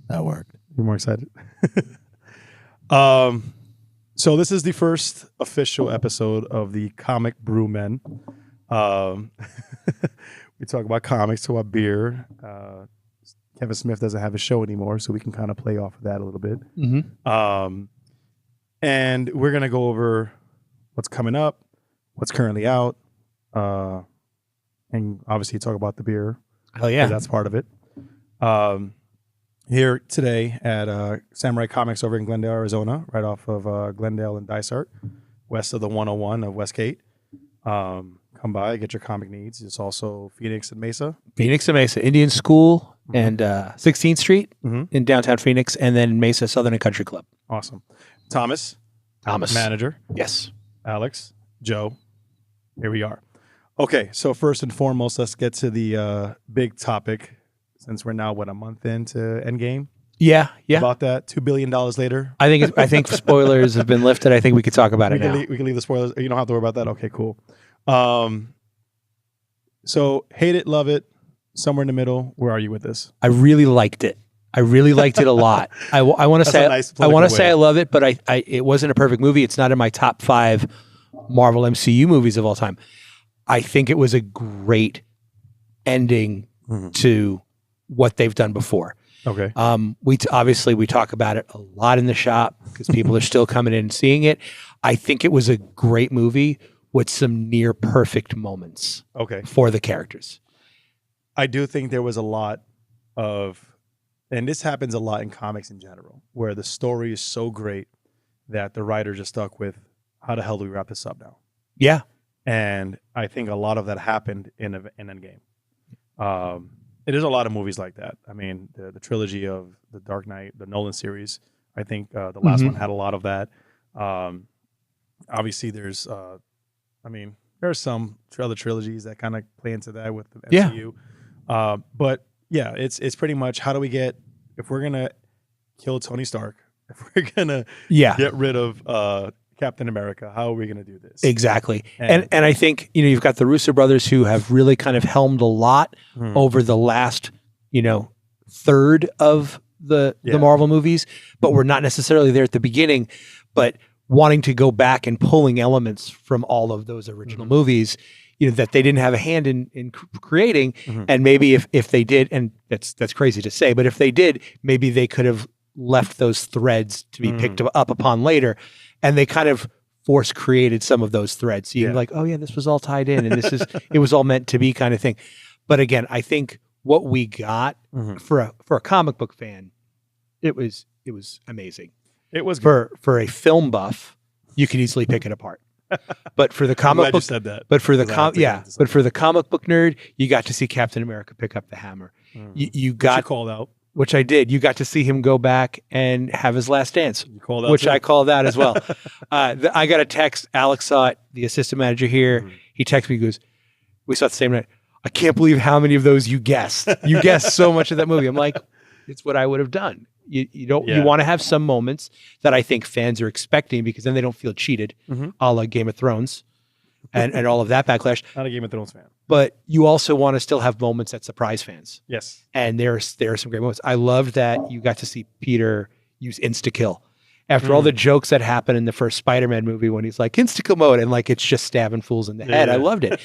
That worked. You're more excited. So this is the first official episode of the Comic Brew Men. We talk about comics, talk about beer. Kevin Smith doesn't have a show anymore, so we can kind of play off of that a little bit. Mm-hmm. And we're gonna go over what's coming up, what's currently out, and obviously talk about the beer. Hell yeah. That's part of it. Here today at Samurai Comics over in Glendale, Arizona, right off of Glendale and Dysart, west of the 101 of Westgate. Come by, get your comic needs. It's also Phoenix and Mesa. Phoenix and Mesa, Indian School and 16th Street Mm-hmm. in downtown Phoenix, and then Mesa Southern and Country Club. Awesome. Thomas, Thomas. manager. Yes. Alex, Joe. Here we are. Okay, so first and foremost, let's get to the big topic. Since we're now a month into Endgame. Yeah. Yeah. About that, $2 billion later. I think spoilers have been lifted. I think we could talk about it now. We can leave the spoilers. You don't have to worry about that. Okay, cool. So hate it, love it, somewhere in the middle. Where are you with this? I really liked it. I really liked it a lot. I want to say nice I want to political say way. I love it, but it wasn't a perfect movie. It's not in my top 5 Marvel MCU movies of all time. I think it was a great ending to what they've done before. Okay. Obviously we talk about it a lot in the shop because people are still coming in and seeing it. I think it was a great movie with some near perfect moments Okay. for the characters. I do think there was a lot of, and this happens a lot in comics in general, where the story is so great that the writers are stuck with, how the hell do we wrap this up now? Yeah. And I think a lot of that happened in Endgame. There's a lot of movies like that. I mean, the trilogy of the Dark Knight, the Nolan series, I think the last one had a lot of that. Obviously, there are some other trilogies that kind of play into that with the MCU. But yeah, it's pretty much how do we if we're going to kill Tony Stark, if we're going to get rid of Captain America, how are we going to do this? Exactly. And I think, you've got the Russo brothers who have really kind of helmed a lot over the last, third of the Marvel movies, but we're not necessarily there at the beginning, but wanting to go back and pulling elements from all of those original movies, that they didn't have a hand in creating. And maybe if they did, and that's crazy to say, but if they did, maybe they could have left those threads to be picked up upon later. And they kind of force created some of those threads. So you're like, oh yeah, this was all tied in, and it was all meant to be kind of thing. But again, I think what we got for a comic book fan, it was amazing. It was for a film buff, you could easily pick it apart. But for the comic book, said that. But for the for the comic book nerd, you got to see Captain America pick up the hammer. You got called out. Which I did. You got to see him go back and have his last dance, which I called out as well. I got a text. Alex saw it, the assistant manager here. He texted me, he goes, we saw it the same night. I can't believe how many of those you guessed. You guessed so much of that movie. I'm like, it's what I would have done. You want to have some moments that I think fans are expecting because then they don't feel cheated, a la Game of Thrones and all of that backlash. Not a Game of Thrones fan. But you also want to still have moments that surprise fans. Yes. And there are some great moments. I loved that you got to see Peter use insta-kill. After all the jokes that happened in the first Spider-Man movie when he's like, insta-kill mode, and like it's just stabbing fools in the head. I loved it.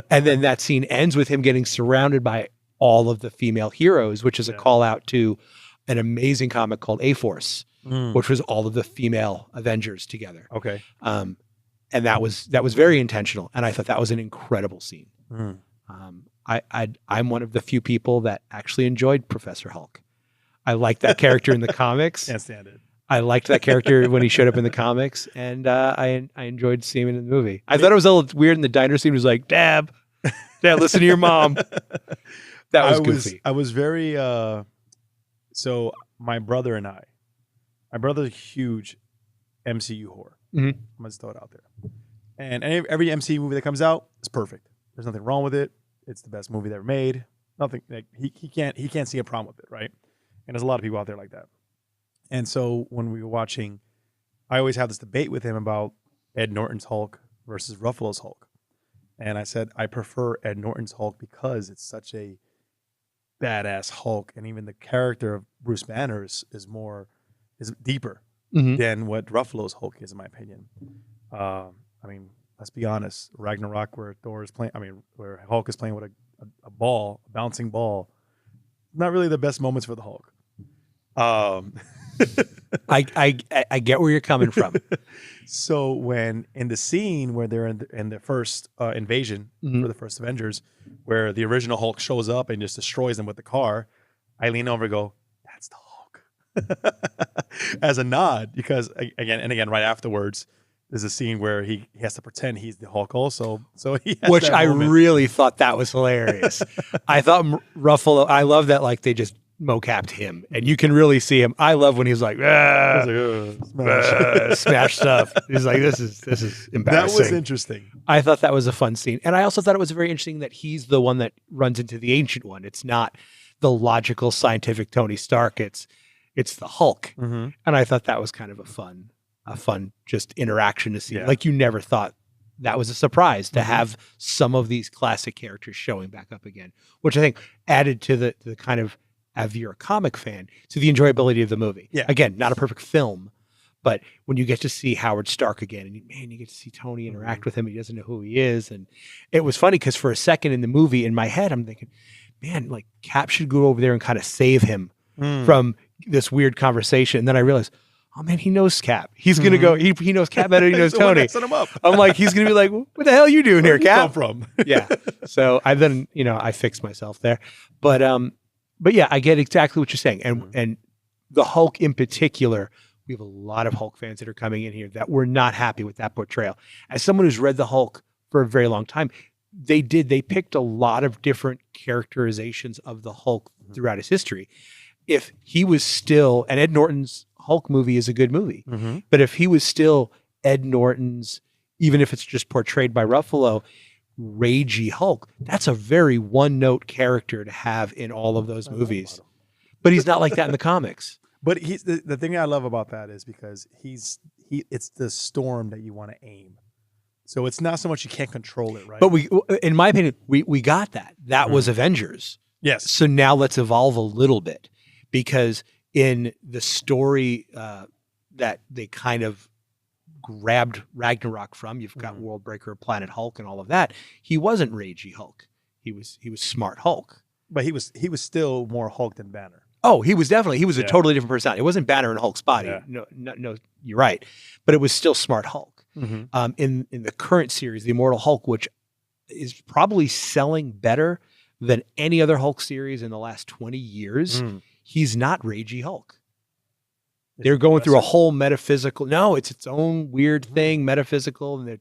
And then that scene ends with him getting surrounded by all of the female heroes, which is a call out to an amazing comic called A-Force, which was all of the female Avengers together. Okay. And that was very intentional. And I thought that was an incredible scene. I'm one of the few people that actually enjoyed Professor Hulk. I liked that character in the comics. Can't stand it. I liked that character when he showed up in the comics, and I enjoyed seeing him in the movie. I thought it was a little weird in the diner scene. It was like, Dad, listen to your mom. That was goofy. I was very, so my brother's a huge MCU whore. I'm going to just throw it out there. And every MCU movie that comes out is perfect. There's nothing wrong with it. It's the best movie ever made. Nothing, like he can't see a problem with it, right? And there's a lot of people out there like that. And so when we were watching, I always have this debate with him about Ed Norton's Hulk versus Ruffalo's Hulk. And I said, I prefer Ed Norton's Hulk because it's such a badass Hulk, and even the character of Bruce Banner is deeper Mhm. than what Ruffalo's Hulk is, in my opinion. I mean, let's be honest. Ragnarok, where Thor is playing, where Hulk is playing with a ball, a bouncing ball, not really the best moments for the Hulk. I get where you're coming from. So when in the scene where they're in the first invasion for the first Avengers, where the original Hulk shows up and just destroys them with the car, I lean over and go, "That's the Hulk," as a nod, because again, right afterwards, there's a scene where he has to pretend he's the Hulk also. So he has Which that I moment. really thought that was hilarious. I thought Ruffalo, I love that like they just mocapped him and you can really see him. I love when he's like, I was like, smash. smash stuff. He's like, this is That embarrassing. was interesting. I thought that was a fun scene. And I also thought it was very interesting that he's the one that runs into the Ancient One. It's not the logical scientific Tony Stark. It's the Hulk. Mm-hmm. And I thought that was kind of a fun just interaction to see. Yeah. Like you never thought that was a surprise to have some of these classic characters showing back up again, which I think added to the kind of, if you're a comic fan, to the enjoyability of the movie. Yeah. Again, not a perfect film, but when you get to see Howard Stark again, and you get to see Tony interact with him, he doesn't know who he is. And it was funny because for a second in the movie, in my head, I'm thinking, man, like Cap should go over there and kind of save him from this weird conversation. And then I realized, oh man, he knows Cap. He's gonna go. He knows Cap better than he knows So why Tony. not set him up? I'm like, he's gonna be like, what the hell are you doing here, Where'd you Cap? come from? Yeah. So I then I fixed myself there, but yeah, I get exactly what you're saying, and the Hulk in particular. We have a lot of Hulk fans that are coming in here that were not happy with that portrayal. As someone who's read the Hulk for a very long time, they picked a lot of different characterizations of the Hulk throughout his history. If he was still, and Ed Norton's Hulk movie is a good movie, but if he was still Ed Norton's, even if it's just portrayed by Ruffalo, ragey Hulk, that's a very one-note character to have in all of those movies. But he's not like that in the comics. But he's the thing I love about that is because it's the storm that you want to aim. So it's not so much you can't control it, right? But in my opinion, we got that. That was Avengers. Yes. So now let's evolve a little bit, because in the story that they kind of grabbed Ragnarok from, you've got Worldbreaker, Planet Hulk, and all of that. He wasn't ragey Hulk. He was smart Hulk. But he was still more Hulk than Banner. Oh, he was a totally different personality. It wasn't Banner in Hulk's body. Yeah. No, you're right. But it was still smart Hulk. In the current series, the Immortal Hulk, which is probably selling better than any other Hulk series in the last 20 years, he's not ragey Hulk. They're going through a whole metaphysical. No, it's its own weird thing, metaphysical. And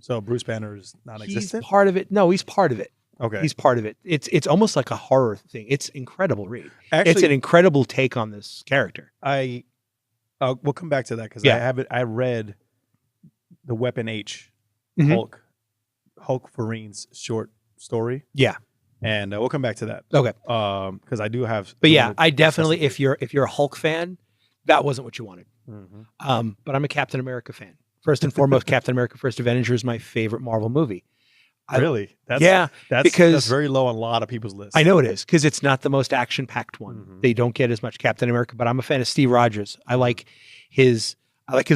so Bruce Banner is non-existent? He's part of it. No, he's part of it. Okay. He's part of it. It's almost like a horror thing. It's incredible read. Actually, it's an incredible take on this character. We'll come back to that because I read the Weapon H Hulk Vereen's short story. Yeah. And we'll come back to that. Okay. Because I do have. But yeah, I definitely, if you're a Hulk fan, that wasn't what you wanted. But I'm a Captain America fan. First and foremost, Captain America: First Avenger is my favorite Marvel movie. Really? Because that's very low on a lot of people's lists. I know it is, because it's not the most action-packed one. They don't get as much Captain America, but I'm a fan of Steve Rogers. I like his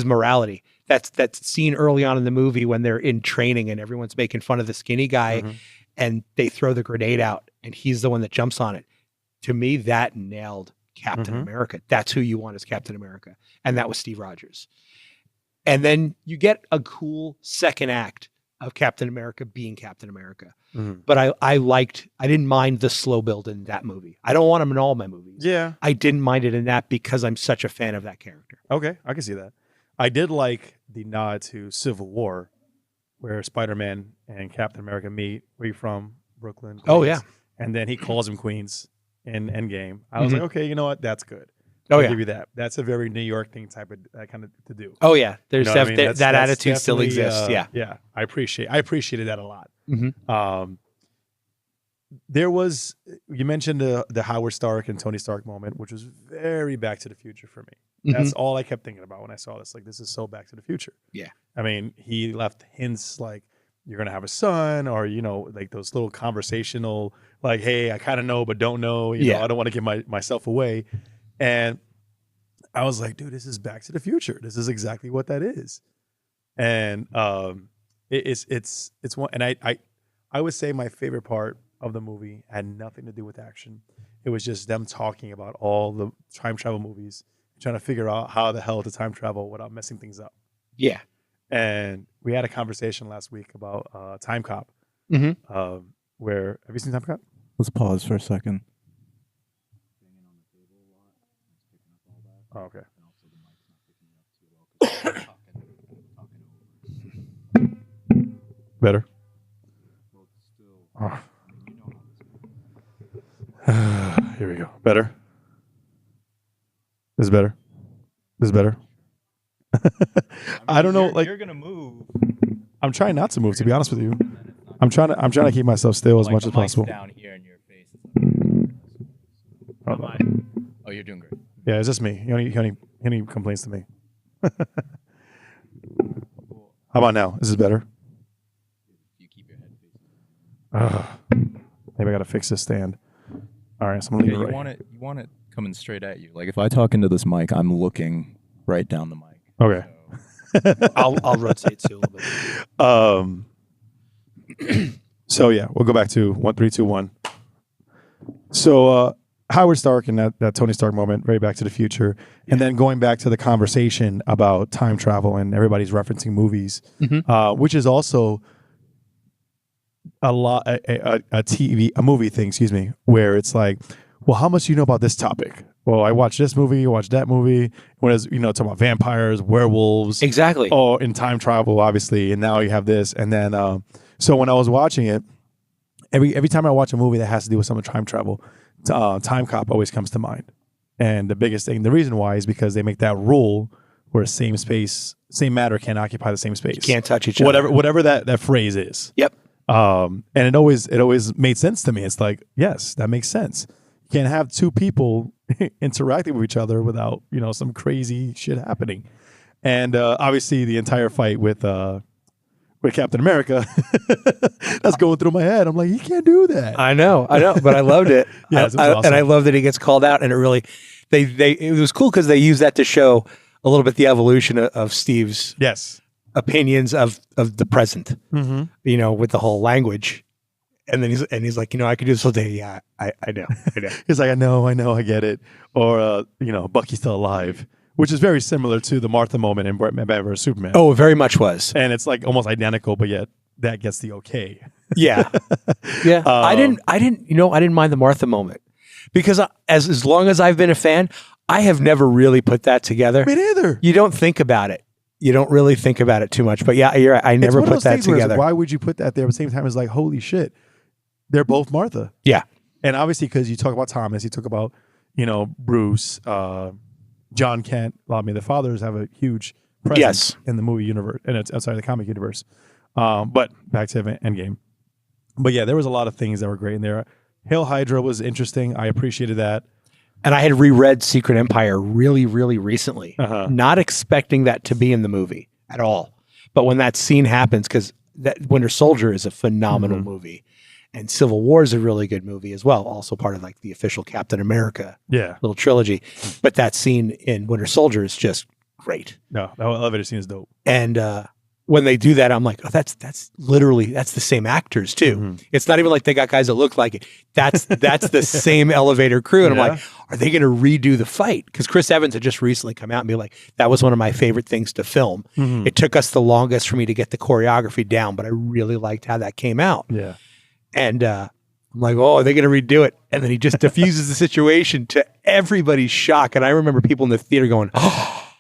morality. That's that scene early on in the movie when they're in training and everyone's making fun of the skinny guy, and they throw the grenade out, and he's the one that jumps on it. To me, that nailed Captain America. That's who you want as Captain America, and that was Steve Rogers. And then you get a cool second act of Captain America being Captain America. But I didn't mind the slow build in that movie. I don't want him in all my movies. Yeah. I didn't mind it in that because I'm such a fan of that character. Okay, I can see that. I did like the nod to Civil War, where Spider-Man and Captain America meet. Where are you from? Brooklyn. Queens. Oh, yeah. And then he calls him Queens in Endgame. I was like, okay, you know what? That's good. Oh, I'll give you that. That's a very New York thing type of kind of to do. Oh yeah, there's You know what I mean? that That's attitude still definitely, exists. yeah. I appreciated that a lot. There was, you mentioned the Howard Stark and Tony Stark moment, which was very Back to the Future for me. That's all I kept thinking about when I saw this. Like, this is so Back to the Future. Yeah. I mean, he left hints like you're gonna have a son, or like those little conversational, like, hey, I kind of know but don't know. You know, I don't want to give myself away. And I was like, dude, this is Back to the Future. This is exactly what that is. And it's one. And I would say my favorite part of the movie had nothing to do with action. It was just them talking about all the time travel movies, trying to figure out how the hell to time travel without messing things up. Yeah. And we had a conversation last week about Time Cop. Where, have you seen Time Cop? Let's pause for a second. Oh, okay. Better. Oh. Here we go. Better. This is better. This is better. I don't know. Like, you're gonna move. I'm trying not to move. To be honest with you, I'm trying to keep myself still as much as possible. Down here in your face. Oh, you're doing great. Yeah, it's just me. He only complains to me. How about now? Is this better? You keep your head facing. Maybe I gotta fix this stand. All right, so I'm gonna leave it right. You want it coming straight at you. Like if I talk into this mic, I'm looking right down the mic. Okay. So. I'll rotate too a little bit. So yeah, we'll go back to 1, 3, 2, 1. So Howard Stark and that Tony Stark moment, very Back to the Future, and then going back to the conversation about time travel and everybody's referencing movies, which is also a movie thing, excuse me, where it's like, well, how much do you know about this topic? Well, I watched this movie, you watched that movie. Whereas, talking about vampires, werewolves. Exactly. Oh, in time travel, obviously. And now you have this. And then, so when I was watching it, every time I watch a movie that has to do with some time travel, Time Cop always comes to mind. And the biggest thing, the reason why is because they make that rule where same matter can occupy the same space. You can't touch each other. Whatever that phrase is. Yep. And it always made sense to me. It's like, yes, that makes sense. You can't have two people interacting with each other without, some crazy shit happening. And obviously the entire fight with Captain America, that's going through my head. I'm like, you can't do that. I know, but I loved it. Yeah, it was awesome. And I love that he gets called out, and it really, it was cool because they used that to show a little bit the evolution of Steve's opinions of the present, with the whole language. And then he's like, I could do this all day. Yeah, I know. He's like, I know, I get it. Or, Bucky's still alive, which is very similar to the Martha moment in Batman vs Superman. Oh, it very much was. And it's like almost identical, but yet that gets the okay. Yeah. Yeah. I didn't mind the Martha moment because as long as I've been a fan, I have never really put that together. Me neither. You don't think about it. You don't really think about it too much. But yeah, you're right. I never put that together. Why would you put that there at the same time? It's like, holy shit. They're both Martha. Yeah. And obviously, because you talk about Thomas, you talk about, Bruce, John Kent. The fathers have a huge presence in the movie universe, and it's outside the comic universe. But back to Endgame. But yeah, there was a lot of things that were great in there. Hail Hydra was interesting. I appreciated that. And I had reread Secret Empire really, really recently, not expecting that to be in the movie at all. But when that scene happens, because that Winter Soldier is a phenomenal movie. And Civil War is a really good movie as well. Also part of like the official Captain America little trilogy. But that scene in Winter Soldier is just great. No, that elevator scene is dope. And when they do that, I'm like, oh, that's the same actors too. It's not even like they got guys that look like it. That's the same elevator crew. And I'm like, are they going to redo the fight? Because Chris Evans had just recently come out and be like, that was one of my favorite things to film. It took us the longest for me to get the choreography down, but I really liked how that came out. Yeah. And I'm like, oh, are they going to redo it? And then he just diffuses the situation to everybody's shock. And I remember people in the theater going, oh,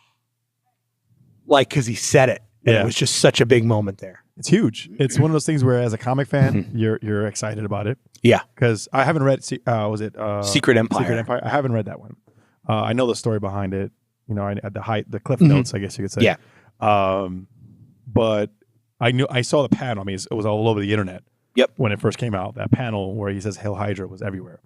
like, because he said it. And it was just such a big moment there. It's huge. It's one of those things where as a comic fan, you're excited about it. Yeah. Because I haven't read, Secret Empire? Secret Empire. I haven't read that one. I know the story behind it. At the cliff notes, I guess you could say. Yeah. But I saw the panel. I mean, it was all over the internet. Yep. When it first came out, that panel where he says Hail Hydra was everywhere.